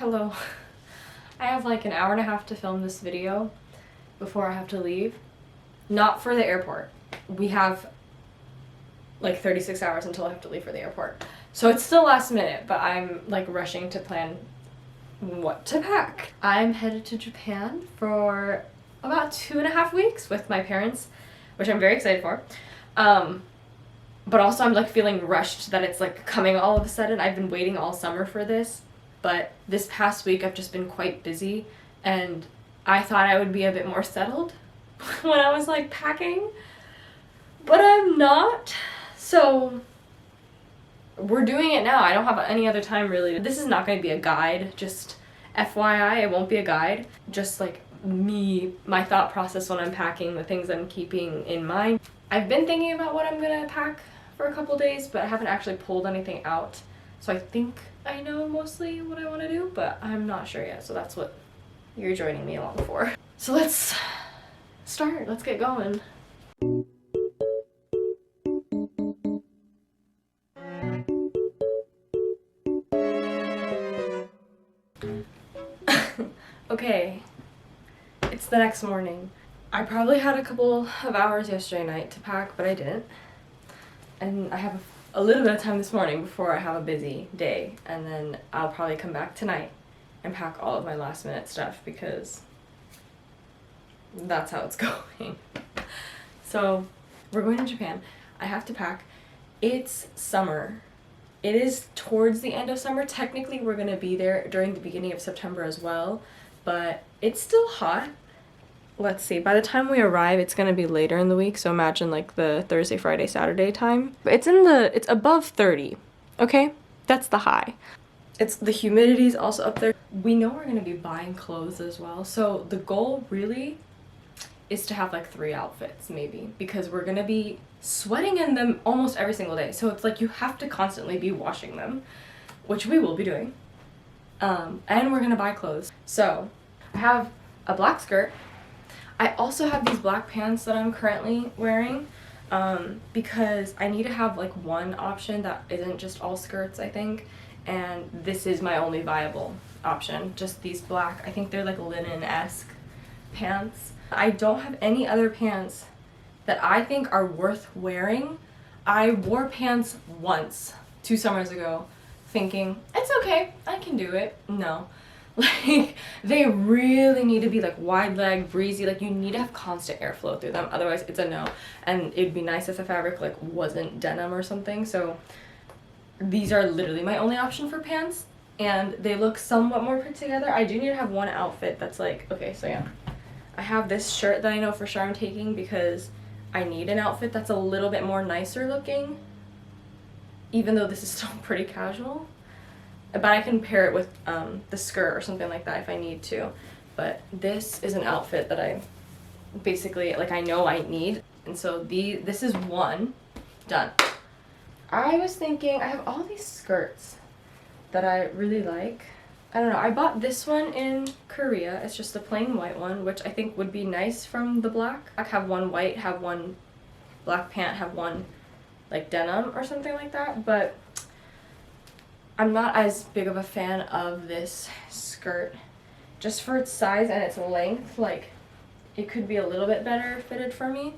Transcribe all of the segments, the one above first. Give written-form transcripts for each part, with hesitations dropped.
Hello. I have like an hour and a half to film this video before I have to leave. Not for the airport. We have like 36 hours until I have to leave for the airport. So it's still last minute, but I'm like rushing to plan what to pack. I'm headed to Japan for about 2.5 weeks with my parents, which I'm very excited for. But also I'm like feeling rushed that it's like coming all of a sudden. I've been waiting all summer for this, but this past week I've just been quite busy and I thought I would be a bit more settled when I was like packing, but I'm not. So we're doing it now. I don't have any other time really. This is not going to be a guide, just FYI, it won't be a guide. Just like my thought process when I'm packing, the things I'm keeping in mind. I've been thinking about what I'm gonna pack for a couple days, but I haven't actually pulled anything out. So I think I know mostly what I want to do, but I'm not sure yet. So that's what you're joining me along for. So let's start. Let's get going. Okay, it's the next morning. I probably had a couple of hours yesterday night to pack, but I didn't. And I have a little bit of time this morning before I have a busy day, and then I'll probably come back tonight and pack all of my last minute stuff because that's how it's going. So we're going to Japan. I have to pack. It's summer. It is towards the end of summer. Technically we're gonna be there during the beginning of September as well, but it's still hot. Let's see, by the time we arrive it's gonna be later in the week, so imagine like the Thursday, Friday, Saturday time. It's above 30, okay? That's the high. The humidity's also up there. We know we're gonna be buying clothes as well, so the goal really is to have like 3 outfits maybe, because we're gonna be sweating in them almost every single day, so it's like you have to constantly be washing them, which we will be doing. And we're gonna buy clothes. So I have a black skirt. I also have these black pants that I'm currently wearing because I need to have like one option that isn't just all skirts, I think, and this is my only viable option, just these black, I think they're like linen-esque pants. I don't have any other pants that I think are worth wearing. I wore pants once 2 summers ago thinking it's okay, I can do it. No. Like, they really need to be like wide leg, breezy, like you need to have constant airflow through them, otherwise it's a no. And it'd be nice if the fabric like wasn't denim or something. So these are literally my only option for pants, and they look somewhat more put together. I do need to have one outfit that's like, okay, so yeah, I have this shirt that I know for sure I'm taking because I need an outfit that's a little bit more nicer looking, even though this is still pretty casual. But I can pair it with the skirt or something like that if I need to. But this is an outfit that I basically, like, I know I need. And so this is one. Done. I was thinking, I have all these skirts that I really like. I don't know, I bought this one in Korea. It's just a plain white one, which I think would be nice from the black. I have one white, have one black pant, have one like denim or something like that. But I'm not as big of a fan of this skirt just for its size and its length. Like, it could be a little bit better fitted for me.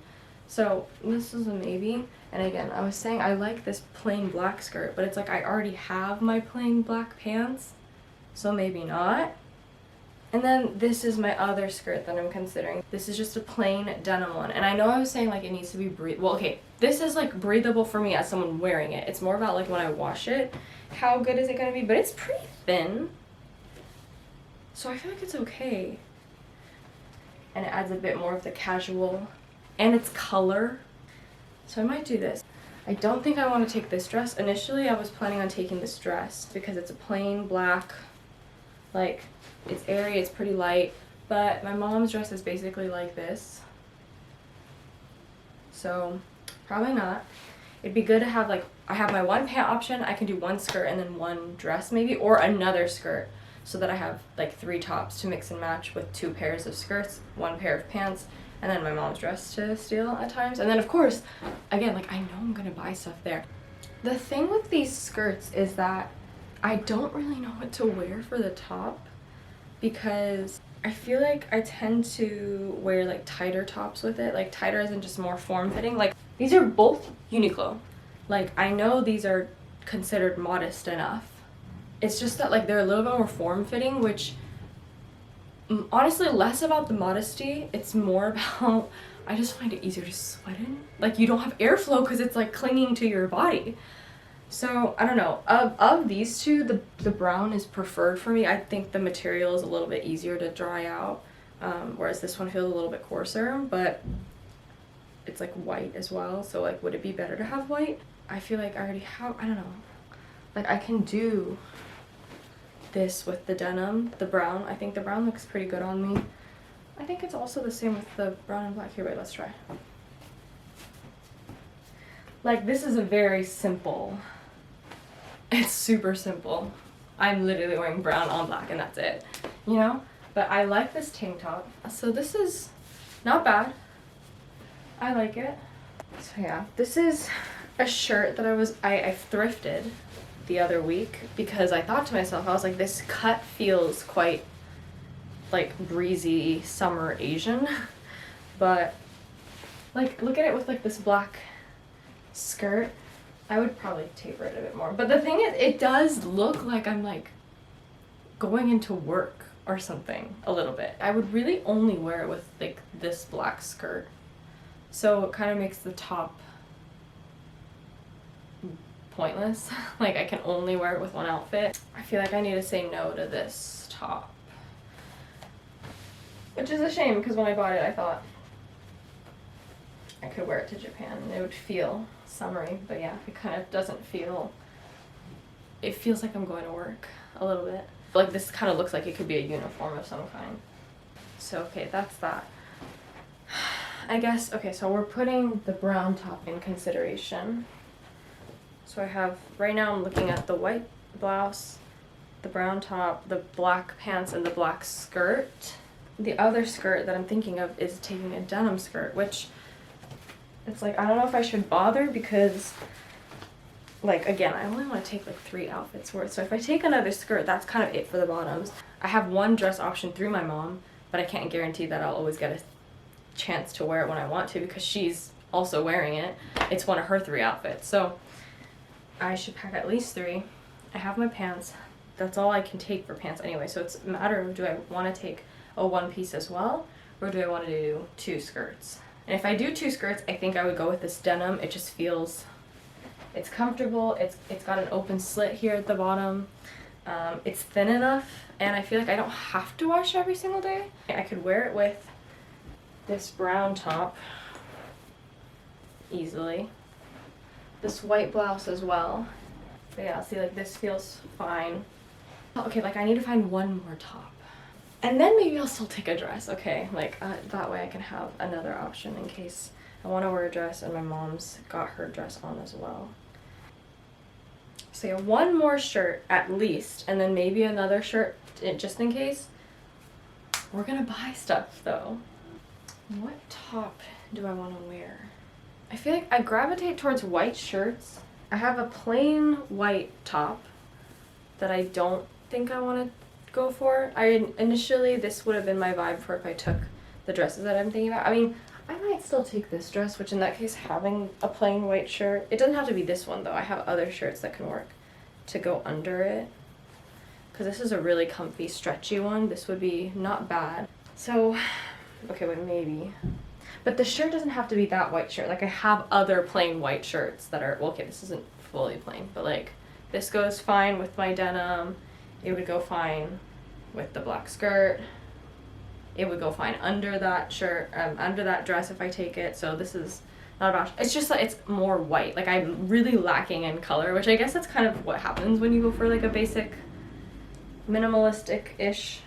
So this is a maybe. And again, I was saying I like this plain black skirt, but it's like I already have my plain black pants, so maybe not. And then this is my other skirt that I'm considering. This is just a plain denim one. And I know I was saying like it needs to be well, okay, this is like breathable for me as someone wearing it. It's more about like when I wash it, how good is it gonna be? But it's pretty thin, so I feel like it's okay. And it adds a bit more of the casual, and it's color. So I might do this. I don't think I want to take this dress. Initially I was planning on taking this dress because it's a plain black, like, it's airy, it's pretty light, but my mom's dress is basically like this, so probably not. It'd be good to have like, I have my one pant option, I can do one skirt and then one dress maybe, or another skirt, so that I have like 3 tops to mix and match with 2 pairs of skirts, 1 pair of pants, and then my mom's dress to steal at times. And then of course, again, like I know I'm gonna buy stuff there. The thing with these skirts is that I don't really know what to wear for the top because I feel like I tend to wear like tighter tops with it. Like tighter isn't just more form-fitting. Like these are both Uniqlo. Like I know these are considered modest enough. It's just that like they're a little bit more form-fitting, which honestly less about the modesty. It's more about I just find it easier to sweat in. Like you don't have airflow because it's like clinging to your body. So I don't know. Of these two, the brown is preferred for me. I think the material is a little bit easier to dry out, whereas this one feels a little bit coarser, but it's like white as well. So like, would it be better to have white? I feel like I already have. I don't know. Like I can do this with the denim, the brown. I think the brown looks pretty good on me. I think it's also the same with the brown and black. Here, wait, let's try. Like this is a very simple. It's super simple. I'm literally wearing brown on black and that's it, you know? But I like this tank top. So this is not bad. I like it. So yeah, this is a shirt that I thrifted the other week because I thought to myself, I was like, this cut feels quite like breezy summer Asian. But like, look at it with like this black skirt. I would probably taper it a bit more. But the thing is, it does look like I'm like going into work or something a little bit. I would really only wear it with like this black skirt. So it kind of makes the top pointless. Like I can only wear it with one outfit. I feel like I need to say no to this top. Which is a shame because when I bought it, I thought I could wear it to Japan and it would feel summery, but yeah, it kind of doesn't feel, it feels like I'm going to work a little bit. Like this kind of looks like it could be a uniform of some kind. So okay, that's that. I guess, okay, so we're putting the brown top in consideration. So I have, right now I'm looking at the white blouse, the brown top, the black pants, and the black skirt. The other skirt that I'm thinking of is taking a denim skirt, which it's like, I don't know if I should bother because, like, again, I only want to take like 3 outfits worth. So if I take another skirt, that's kind of it for the bottoms. I have one dress option through my mom, but I can't guarantee that I'll always get a chance to wear it when I want to because she's also wearing it. It's one of her 3 outfits. So I should pack at least 3. I have my pants. That's all I can take for pants anyway. So it's a matter of, do I want to take a one piece as well, or do I want to do 2 skirts? And if I do 2 skirts, I think I would go with this denim. It just feels, it's comfortable. It's got an open slit here at the bottom. It's thin enough, and I feel like I don't have to wash every single day. I could wear it with this brown top easily. This white blouse as well. But yeah, see, like this feels fine. Okay, like I need to find one more top. And then maybe I'll still take a dress, okay? Like, that way I can have another option in case I want to wear a dress and my mom's got her dress on as well. So yeah, one more shirt at least, and then maybe another shirt just in case. We're gonna buy stuff though. What top do I want to wear? I feel like I gravitate towards white shirts. I have a plain white top that I don't think I want to go for. Initially this would have been my vibe for if I took the dresses that I'm thinking about. I mean, I might still take this dress, which in that case having a plain white shirt, it doesn't have to be this one though. I have other shirts that can work to go under it because this is a really comfy stretchy one. This would be not bad. So okay, wait, maybe, but the shirt doesn't have to be that white shirt. Like I have other plain white shirts that are, well, okay, this isn't fully plain, but like this goes fine with my denim. It would go fine with the black skirt. It would go fine under that shirt, under that dress if I take it. So this is not about, it's just that it's more white. Like I'm really lacking in color, which I guess that's kind of what happens when you go for like a basic minimalistic-ish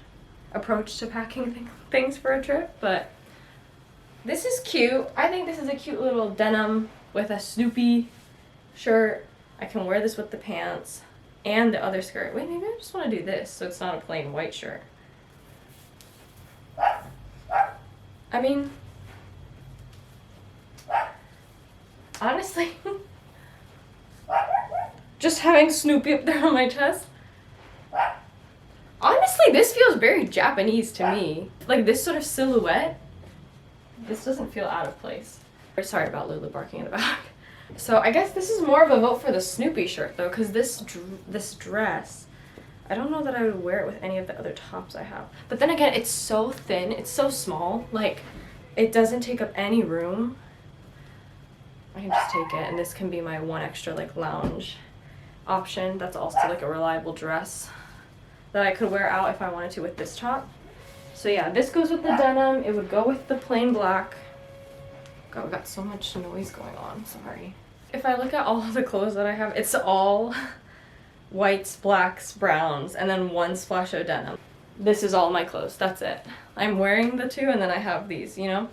approach to packing things for a trip. But this is cute. I think this is a cute little denim with a Snoopy shirt. I can wear this with the pants and the other skirt. Wait, maybe I just want to do this so it's not a plain white shirt. I mean, honestly, just having Snoopy up there on my chest Honestly, this feels very Japanese to me. Like this sort of silhouette, this doesn't feel out of place. Sorry about Lulu barking in the back. So I guess this is more of a vote for the Snoopy shirt though, because this dress, I don't know that I would wear it with any of the other tops I have. But then again, it's so thin, it's so small, like it doesn't take up any room. I can just take it, and this can be my one extra like lounge option. That's also like a reliable dress that I could wear out if I wanted to with this top. So yeah, this goes with the denim. It would go with the plain black. God, we got so much noise going on, sorry. If I look at all of the clothes that I have, it's all whites, blacks, browns, and then one splash of denim. This is all my clothes, that's it. I'm wearing the two and then I have these, you know?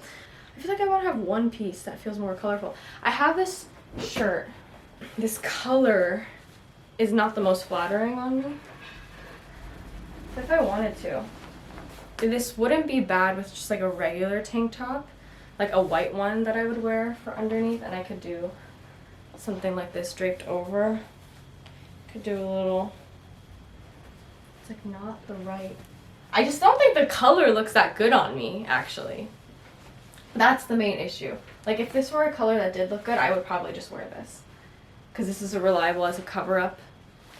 I feel like I want to have one piece that feels more colorful. I have this shirt. This color is not the most flattering on me. But if I wanted to, this wouldn't be bad with just like a regular tank top. Like a white one that I would wear for underneath, and I could do something like this draped over. Could do a little, it's like not the right. I just don't think the color looks that good on me, actually. That's the main issue. Like if this were a color that did look good, I would probably just wear this. Because this is a reliable as a cover up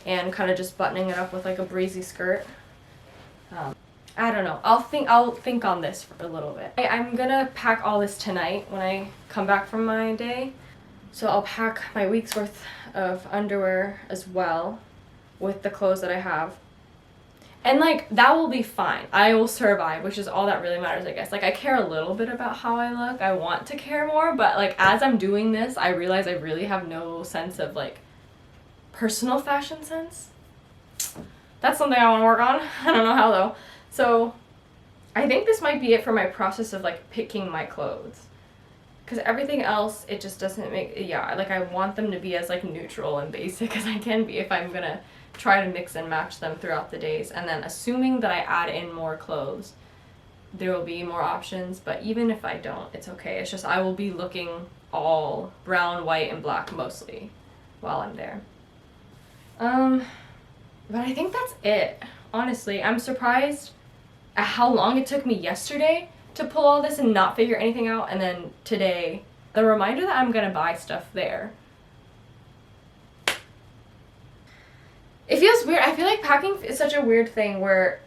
and kind of just buttoning it up with like a breezy skirt. I don't know. I'll think on this for a little bit. I'm gonna pack all this tonight when I come back from my day. So I'll pack my week's worth of underwear as well with the clothes that I have. And like that will be fine. I will survive, which is all that really matters, I guess. Like I care a little bit about how I look. I want to care more, but like as I'm doing this, I realize I really have no sense of like personal fashion sense. That's something I want to work on. I don't know how though. So I think this might be it for my process of like picking my clothes. Because everything else, it just doesn't make, yeah, like I want them to be as like neutral and basic as I can be if I'm gonna try to mix and match them throughout the days. And then assuming that I add in more clothes, there will be more options. But even if I don't, it's okay. It's just I will be looking all brown, white, and black mostly while I'm there. But I think that's it. Honestly, I'm surprised at how long it took me yesterday to pull all this and not figure anything out, and then today, the reminder that I'm gonna buy stuff there. It feels weird. I feel like packing is such a weird thing where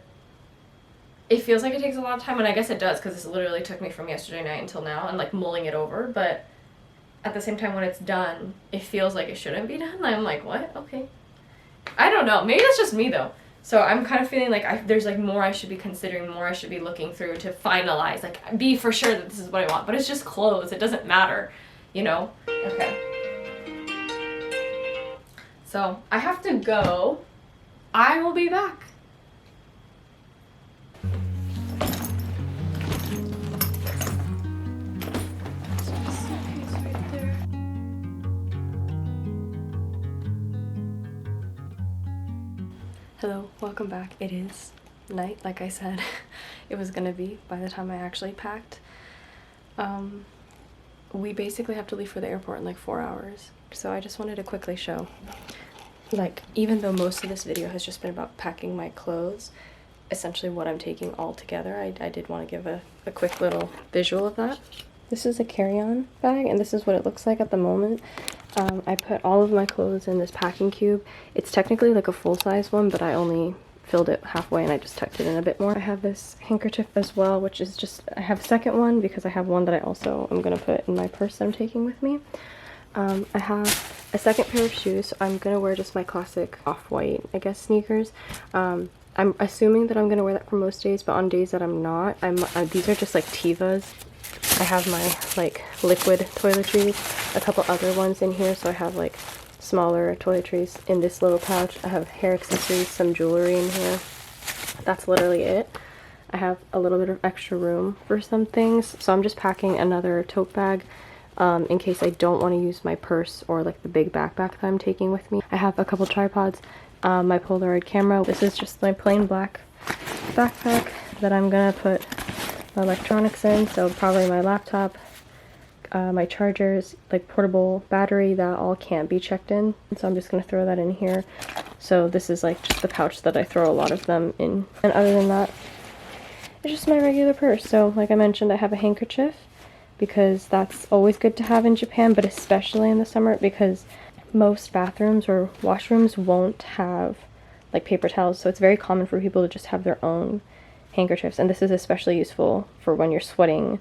it feels like it takes a lot of time, and I guess it does because this literally took me from yesterday night until now and like mulling it over, but at the same time when it's done, it feels like it shouldn't be done. I'm like, what? Okay. I don't know. Maybe that's just me though. So I'm kind of feeling like there's like more I should be considering, more I should be looking through to finalize, like be for sure that this is what I want. But it's just clothes. It doesn't matter, you know? Okay. So I have to go. I will be back. Hello, welcome back. It is night, like I said it was gonna be by the time I actually packed. We basically have to leave for the airport in like 4 hours, so I just wanted to quickly show, like, even though most of this video has just been about packing my clothes, essentially what I'm taking all together, I did want to give a quick little visual of that. This is a carry-on bag, and this is what it looks like at the moment. I put all of my clothes in this packing cube. It's technically like a full-size one, but I only filled it halfway and I just tucked it in a bit more. I have this handkerchief as well, which is just, I have a second one because I have one that I also am going to put in my purse that I'm taking with me. I have a second pair of shoes, so I'm going to wear just my classic off-white, I guess, sneakers. I'm assuming that I'm going to wear that for most days, but on days that I'm not, these are just like Tevas. I have my like liquid toiletries, a couple other ones in here, so I have like smaller toiletries in this little pouch. I have hair accessories, some jewelry in here. That's literally it. I have a little bit of extra room for some things, so I'm just packing another tote bag in case I don't want to use my purse or like the big backpack that I'm taking with me. I have a couple tripods, my Polaroid camera. This is just my plain black backpack that I'm gonna put my electronics in, so probably my laptop, my chargers, like portable battery, that all can't be checked in. So I'm just gonna throw that in here. So this is like just the pouch that I throw a lot of them in. And other than that, it's just my regular purse. So like I mentioned, I have a handkerchief because that's always good to have in Japan, but especially in the summer because most bathrooms or washrooms won't have like paper towels. So it's very common for people to just have their own handkerchiefs. And this is especially useful for when you're sweating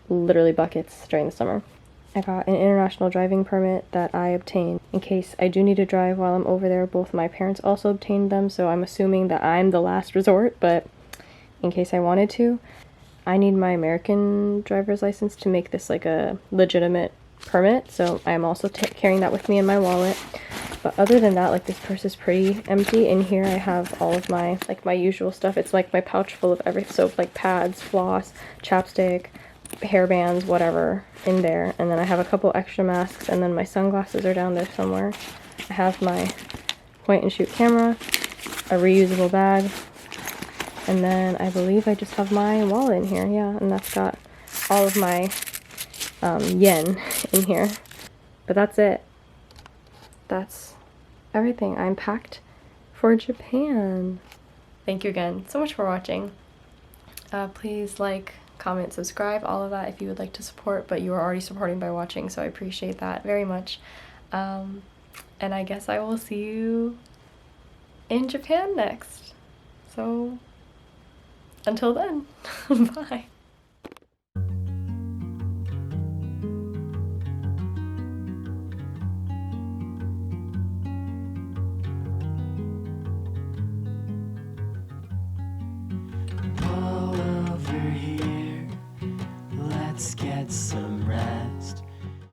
literally buckets during the summer. I got an international driving permit that I obtained in case I do need to drive while I'm over there. Both my parents also obtained them, so I'm assuming that I'm the last resort, but in case I wanted to. I need my American driver's license to make this like a legitimate permit, so I'm also carrying that with me in my wallet. But other than that, like this purse is pretty empty. In here I have all of my, like my usual stuff. It's like my pouch full of every soap, like pads, floss, chapstick, hair bands, whatever in there. And then I have a couple extra masks, and then my sunglasses are down there somewhere. I have my point and shoot camera, a reusable bag, and then I believe I just have my wallet in here, yeah, and that's got all of my yen in here. But that's it. That's everything. I'm packed for Japan. Thank you again so much for watching. Please like, comment, subscribe, all of that if you would like to support, but you are already supporting by watching, so I appreciate that very much. And I guess I will see you in Japan next. So until then, bye.